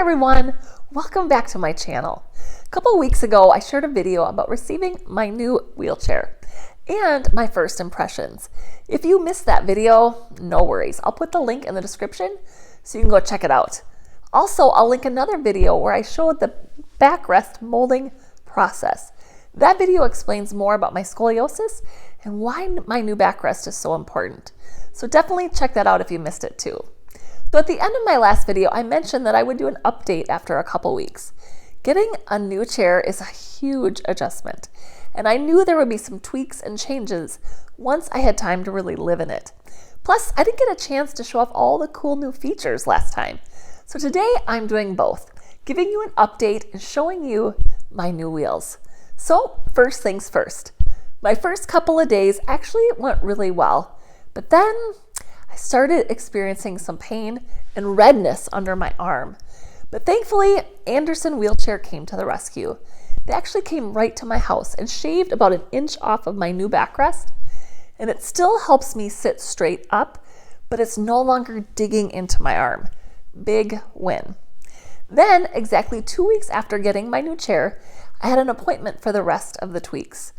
everyone, welcome back to my channel. A couple weeks ago I shared a video about receiving my new wheelchair and my first impressions. If you missed that video, no worries. I'll put the link in the description so you can go check it out. Also, I'll link another video where I showed the backrest molding process. That video explains more about my scoliosis and why my new backrest is so important. So definitely check that out if you missed it too. So at the end of my last video, I mentioned that I would do an update after a couple weeks. Getting a new chair is a huge adjustment, and I knew there would be some tweaks and changes once I had time to really live in it. Plus, I didn't get a chance to show off all the cool new features last time. So today I'm doing both, giving you an update and showing you my new wheels. So first things first, my first couple of days actually went really well, but then I started experiencing some pain and redness under my arm. But thankfully, Anderson Wheelchair came to the rescue. They actually came right to my house and shaved about an inch off of my new backrest, and it still helps me sit straight up, but it's no longer digging into my arm. Big win. Then, exactly 2 weeks after getting my new chair, I had an appointment for the rest of the tweaks.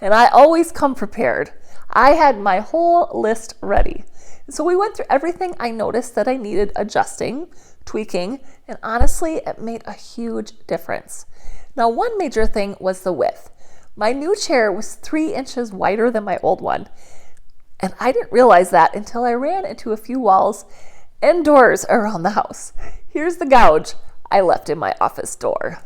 And I always come prepared. I had my whole list ready. So we went through everything I noticed that I needed adjusting, tweaking, and honestly, it made a huge difference. Now, one major thing was the width. My new chair was 3 inches wider than my old one, and I didn't realize that until I ran into a few walls and doors around the house. Here's the gouge I left in my office door.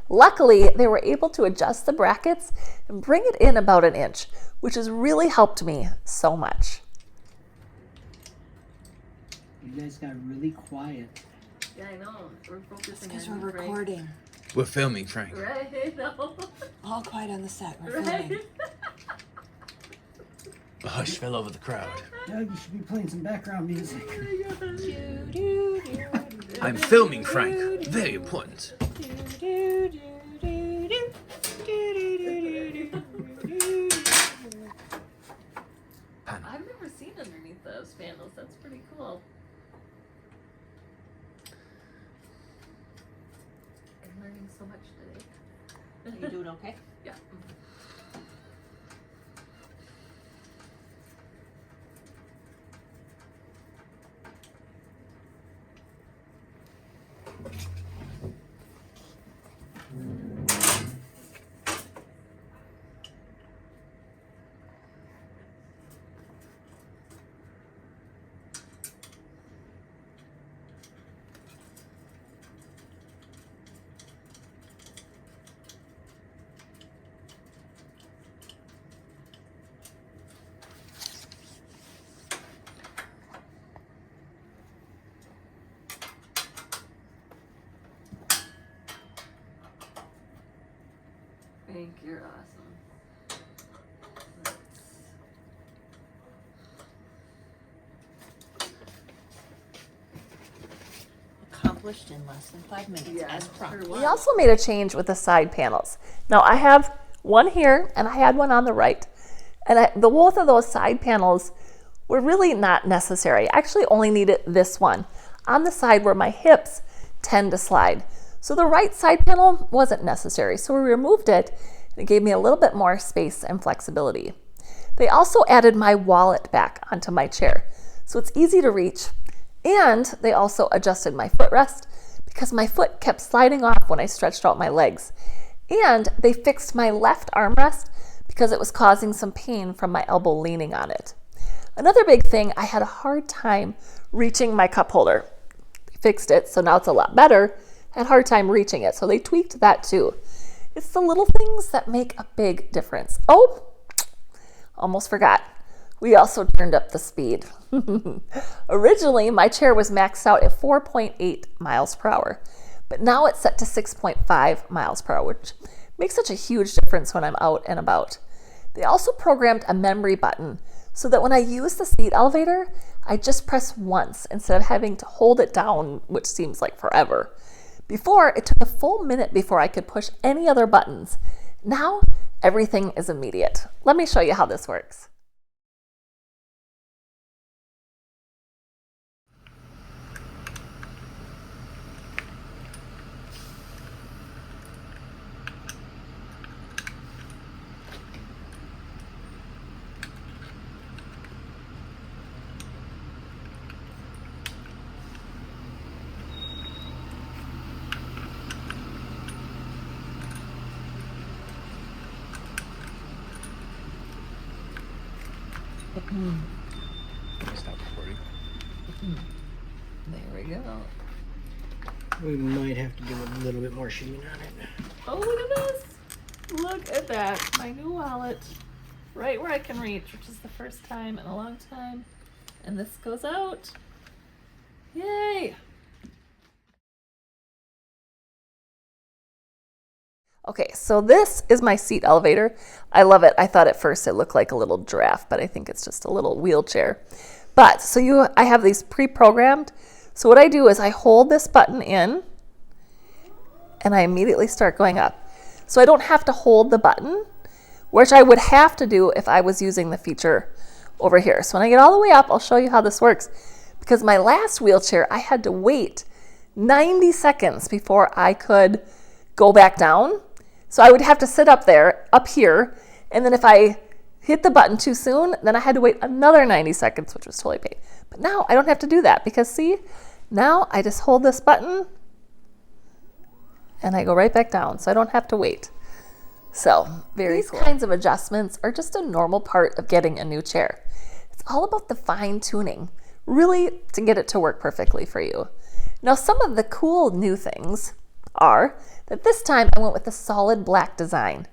Luckily, they were able to adjust the brackets and bring it in about an inch, which has really helped me so much. You guys got really quiet. Yeah, I know. We're focusing because we're recording. We're filming, Frank. Right? No. All quiet on the set. We're Right? filming. A hush fell over the crowd. Doug, you should be playing some background music. I'm filming, Frank. Very important. I've never seen underneath those panels. That's pretty cool. I'm learning so much today. Are you doing okay? Yeah. Frank, you're awesome. Accomplished in less than 5 minutes, Yeah, as promised. We also made a change with the side panels. Now I have one here and I had one on the right. And both of those side panels were really not necessary. I actually only needed this one on the side where my hips tend to slide. So the right side panel wasn't necessary. So we removed it and it gave me a little bit more space and flexibility. They also added my wallet back onto my chair. So it's easy to reach. And they also adjusted my footrest because my foot kept sliding off when I stretched out my legs. And they fixed my left armrest because it was causing some pain from my elbow leaning on it. Another big thing, I had a hard time reaching my cup holder. They fixed it, so now it's a lot better. I had a hard time reaching it, so they tweaked that too. It's the little things that make a big difference. Oh, almost forgot. We also turned up the speed. Originally, my chair was maxed out at 4.8 miles per hour, but now it's set to 6.5 miles per hour, which makes such a huge difference when I'm out and about. They also programmed a memory button so that when I use the seat elevator, I just press once instead of having to hold it down, which seems like forever. Before, it took a full minute before I could push any other buttons. Now, everything is immediate. Let me show you how this works. Stop recording. There we go. We might have to do a little bit more shooting on it. Oh, look at this. Look at that. My new wallet. Right where I can reach, which is the first time in a long time. And this goes out. Yay. Okay, so this is my seat elevator. I love it. I thought at first it looked like a little giraffe, but I think it's just a little wheelchair. But so I have these pre-programmed. So what I do is I hold this button in and I immediately start going up. So I don't have to hold the button, which I would have to do if I was using the feature over here. So when I get all the way up, I'll show you how this works. Because my last wheelchair, I had to wait 90 seconds before I could go back down. So I would have to sit up here, and then if I hit the button too soon, then I had to wait another 90 seconds, which was totally pain. But now I don't have to do that because see, now I just hold this button and I go right back down, so I don't have to wait. So very cool. These kinds of adjustments are just a normal part of getting a new chair. It's all about the fine tuning, really, to get it to work perfectly for you. Now, some of the cool new things are that this time I went with a solid black design.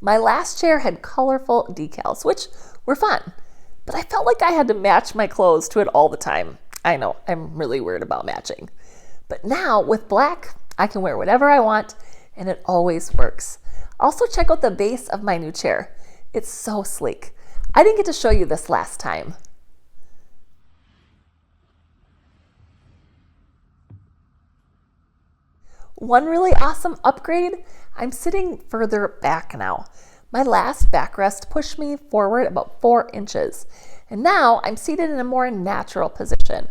My last chair had colorful decals, which were fun, but I felt like I had to match my clothes to it all the time. I know, I'm really weird about matching. But now with black, I can wear whatever I want and it always works. Also check out the base of my new chair. It's so sleek. I didn't get to show you this last time. One really awesome upgrade, I'm sitting further back now. My last backrest pushed me forward about 4 inches, and now I'm seated in a more natural position.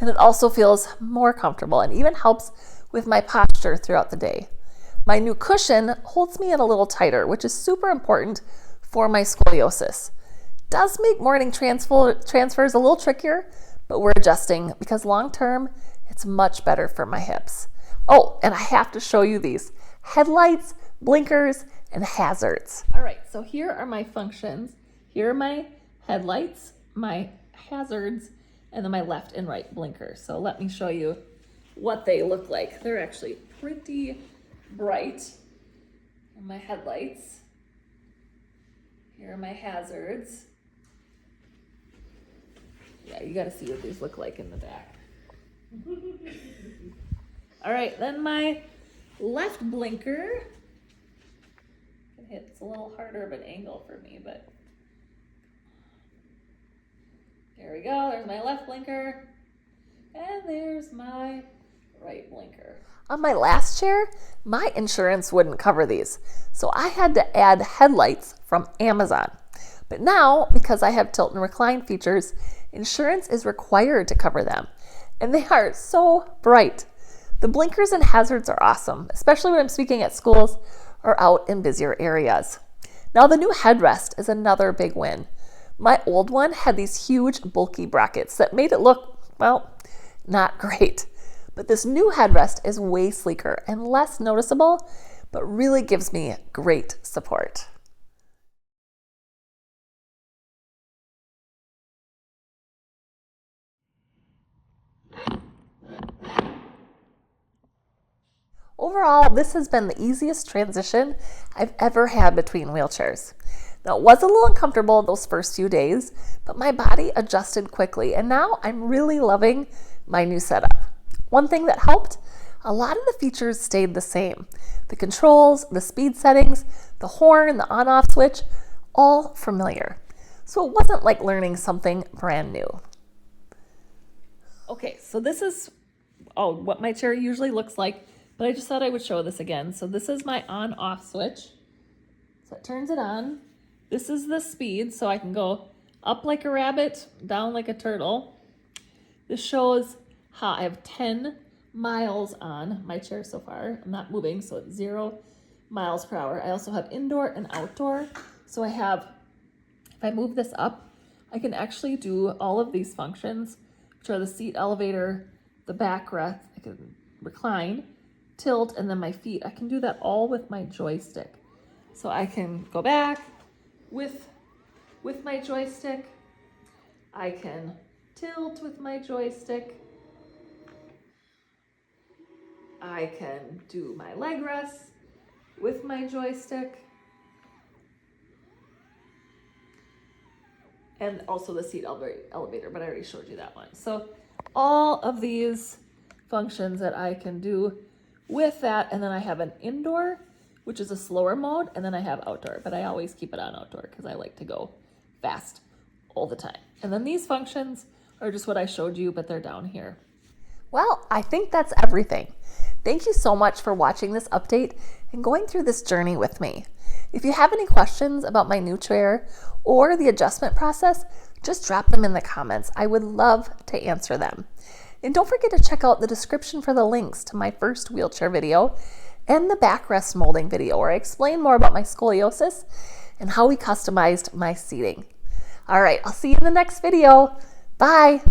And it also feels more comfortable and even helps with my posture throughout the day. My new cushion holds me in a little tighter, which is super important for my scoliosis. Does make morning transfers a little trickier, but we're adjusting because long term, it's much better for my hips. Oh, and I have to show you these headlights, blinkers, and hazards. All right, so here are my functions. Here are my headlights, my hazards, and then my left and right blinkers. So let me show you what they look like. They're actually pretty bright. And my headlights. Here are my hazards. Yeah, you gotta see what these look like in the back. All right, then my left blinker. It's a little harder of an angle for me, but there we go. There's my left blinker. And there's my right blinker. On my last chair, my insurance wouldn't cover these, so I had to add headlights from Amazon. But now, because I have tilt and recline features, insurance is required to cover them, and they are so bright. The blinkers and hazards are awesome, especially when I'm speaking at schools or out in busier areas. Now, the new headrest is another big win. My old one had these huge, bulky brackets that made it look, well, not great. But this new headrest is way sleeker and less noticeable, but really gives me great support. Overall, this has been the easiest transition I've ever had between wheelchairs. Now, it was a little uncomfortable those first few days, but my body adjusted quickly, and now I'm really loving my new setup. One thing that helped, a lot of the features stayed the same. The controls, the speed settings, the horn, the on-off switch, all familiar. So it wasn't like learning something brand new. Okay, so this is what my chair usually looks like, but I just thought I would show this again. So this is my on-off switch. So it turns it on. This is the speed, so I can go up like a rabbit, down like a turtle. This shows how I have 10 miles on my chair so far. I'm not moving, so it's 0 miles per hour. I also have indoor and outdoor. So I have, if I move this up, I can actually do all of these functions, which are the seat elevator, the backrest, I can recline, tilt, and then my feet. I can do that all with my joystick. So I can go back with my joystick, I can tilt with my joystick. I can do my leg rests with my joystick. And also the seat elevator, but I already showed you that one. So all of these functions that I can do with that, and then I have an indoor, which is a slower mode, and then I have outdoor, but I always keep it on outdoor because I like to go fast all the time. And then these functions are just what I showed you, but they're down here. Well, I think that's everything. Thank you so much for watching this update and going through this journey with me. If you have any questions about my new chair or the adjustment process, just drop them in the comments. I would love to answer them. And don't forget to check out the description for the links to my first wheelchair video and the backrest molding video where I explain more about my scoliosis and how we customized my seating. All right, I'll see you in the next video. Bye.